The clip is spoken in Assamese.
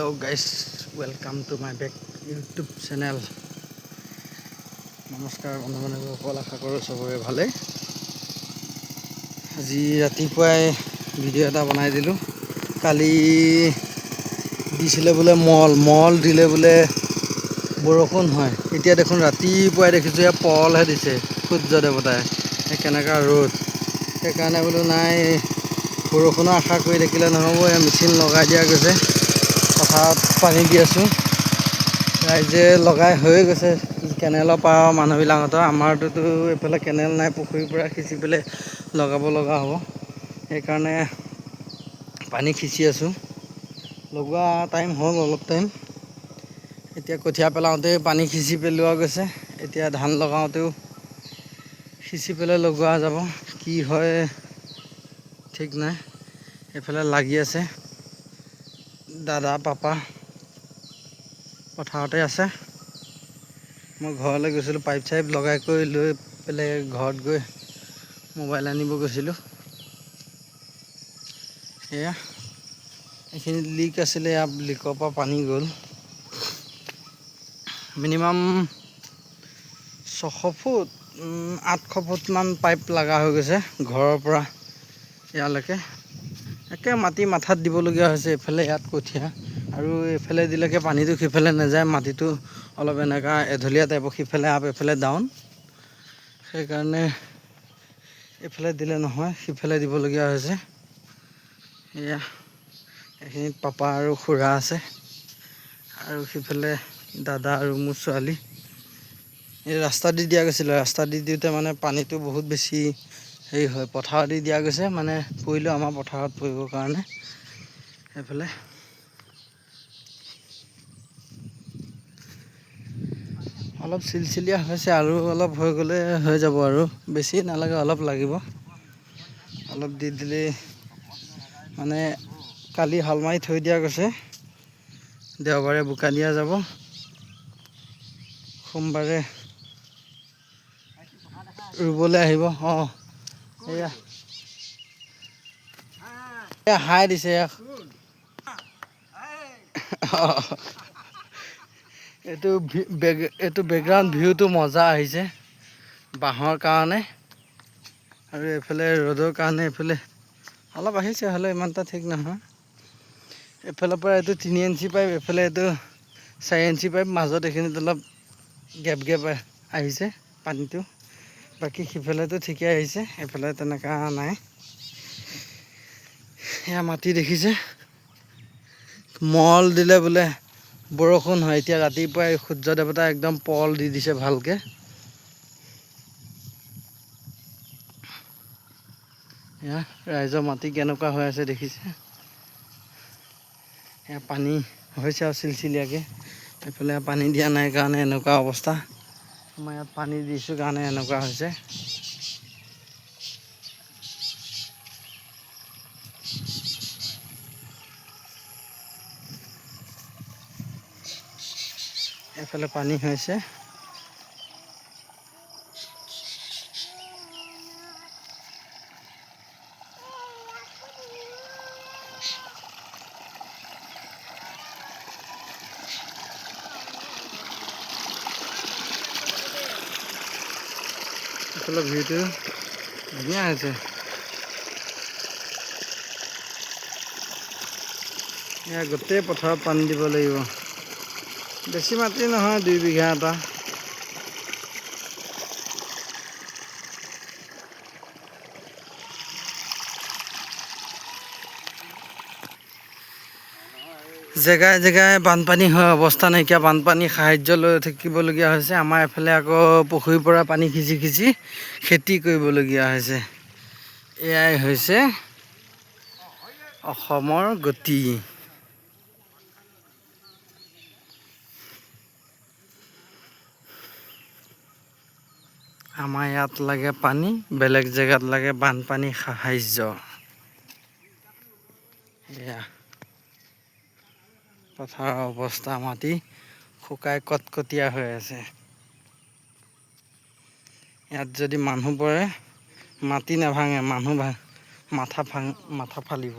Hello guys, welcome to my back YouTube channel. নমস্কাৰ বন্ধু-বান্ধৱীসকল, আশা কৰোঁ চবৰে ভালে। আজি ৰাতিপুৱাই ভিডিঅ' এটা বনাই দিলোঁ। কালি দিছিলে বোলে মল দিলে বোলে বৰষুণ হয়। এতিয়া দেখোন ৰাতিপুৱাই দেখিছোঁ এয়া পলহে দিছে সূৰ্য দেৱতাই। কেনেকুৱা ৰ'দ, সেইকাৰণে বোলো নাই বৰষুণৰ আশা কৰি থাকিলে নহ'ব। এয়া মেচিন লগাই দিয়া গৈছে, পথাৰত পানী দি আছোঁ। ৰাইজে লগাই হৈ গৈছে কেনেলৰ পাৰৰ মানুহবিলাকহঁতৰ। আমাৰটোতো এইফালে কেনেল নাই, পুখুৰীৰ পৰা সিঁচি পেলাই লগাব লগা হ'ব। সেইকাৰণে পানী সিঁচি আছোঁ। লগোৱা টাইম হ'ল অলপ টাইম। এতিয়া কঠীয়া পেলাওঁতেই পানী সিঁচি পেলোৱা গৈছে। এতিয়া ধান লগাওঁতেও সিঁচি পেলাই লগোৱা যাব। কি হয় ঠিক নাই। এইফালে লাগি আছে দাদা পাপা পথাৰতে আছে। মই ঘৰলৈ গৈছিলোঁ, পাইপ চাইপ লগাই কৰি লৈ পেলাই ঘৰত গৈ মোবাইল আনিব গৈছিলোঁ। এয়া এইখিনি লিক আছিলে, এয়া লিকৰ পৰা পানী গ'ল। মিনিমাম 600 ফুট 800 ফুটমান পাইপ লগা হৈ গৈছে ঘৰৰ পৰা ইয়ালৈকে। একে মাটি মাথাত দিবলগীয়া হৈছে। এইফালে ইয়াত কঠীয়া আৰু এইফালে দিলেকে পানীটো সিফালে নাযায়। মাটিটো অলপ এনেকুৱা এঢলীয়া টাইপৰ, সিফালে আপ এইফালে ডাউন। সেইকাৰণে এইফালে দিলে নহয়, সিফালে দিবলগীয়া হৈছে। এয়া এইখিনিত পাপা আৰু খুৰা আছে, আৰু সিফালে দাদা আৰু মোৰ ছোৱালী। এই ৰাস্তা দি দিয়া গৈছিলে, ৰাস্তা দি দিওঁতে মানে পানীটো বহুত বেছি হেৰি হয়। পথাৰত দি দিয়া গৈছে, মানে পৰিলেও আমাৰ পথাৰত পৰিবৰ কাৰণে। এইফালে অলপ চিলচিলীয়া হৈছে, আৰু অলপ হৈ গ'লে হৈ যাব। আৰু বেছি নালাগে, অলপ লাগিব। অলপ দি দিলেই মানে কালি হাল মাৰি থৈ দিয়া গৈছে। দেওবাৰে বোকা দিয়া যাব, সোমবাৰে ৰুবলৈ আহিব। এয়া হাই দিছে। এইটো বেকগ্ৰাউণ্ড ভিউটো মজা আহিছে বাঁহৰ কাৰণে, আৰু এইফালে ৰ'দৰ কাৰণে এইফালে অলপ আহিছে, হ'লেও ইমান এটা ঠিক নহয়। এইফালৰ পৰা এইটো 3 ইঞ্চি পাইপ, এইফালে এইটো 4 ইঞ্চি পাইপ। মাজত এইখিনিত অলপ গেপ আহিছে পানীটো। বাকী সিফালেতো ঠিকে আহিছে, এইফালে তেনেকুৱা নাই। এয়া মাটি দেখিছে, মল দিলে বোলে বৰষুণ হয়। এতিয়া ৰাতিপুৱাই সূৰ্য দেৱতা একদম পল দি দিছে ভালকৈ। এয়া ৰাইজৰ মাটি কেনেকুৱা হৈ আছে দেখিছে। এয়া পানী হৈছে আৰু চিলচিলীয়াকৈ। এইফালে পানী দিয়া নাই কাৰণে এনেকুৱা অৱস্থা। আমাৰ ইয়াত পানী দিছোঁ কাৰণে এনেকুৱা হৈছে। এইফালে পানী হৈছে। এইফালে ভিউটো ধুনীয়া হৈছে। এয়া গোটেই পথাৰত পানী দিব লাগিব। বেছি মাটি নহয়, 2 বিঘা এটা। জেগাই জেগাই বানপানী হয়, অৱস্থা নাইকিয়া। বানপানী সাহাৰ্য লৈ থাকিবলগীয়া হৈছে। আমাৰ এইফালে আকৌ পুখুৰীৰ পৰা পানী সিঁচি খেতি কৰিবলগীয়া হৈছে। এয়াই হৈছে অসমৰ গতি। আমাৰ ইয়াত লাগে পানী, বেলেগ জেগাত লাগে বানপানী সাহাৰ্য। এয়া পথাৰৰ অৱস্থা, মাটি শুকাই কটকটীয়া হৈ আছে। ইয়াত যদি মানুহ পৰে, মাটি নাভাঙে, মানুহ মাথা ফালিব।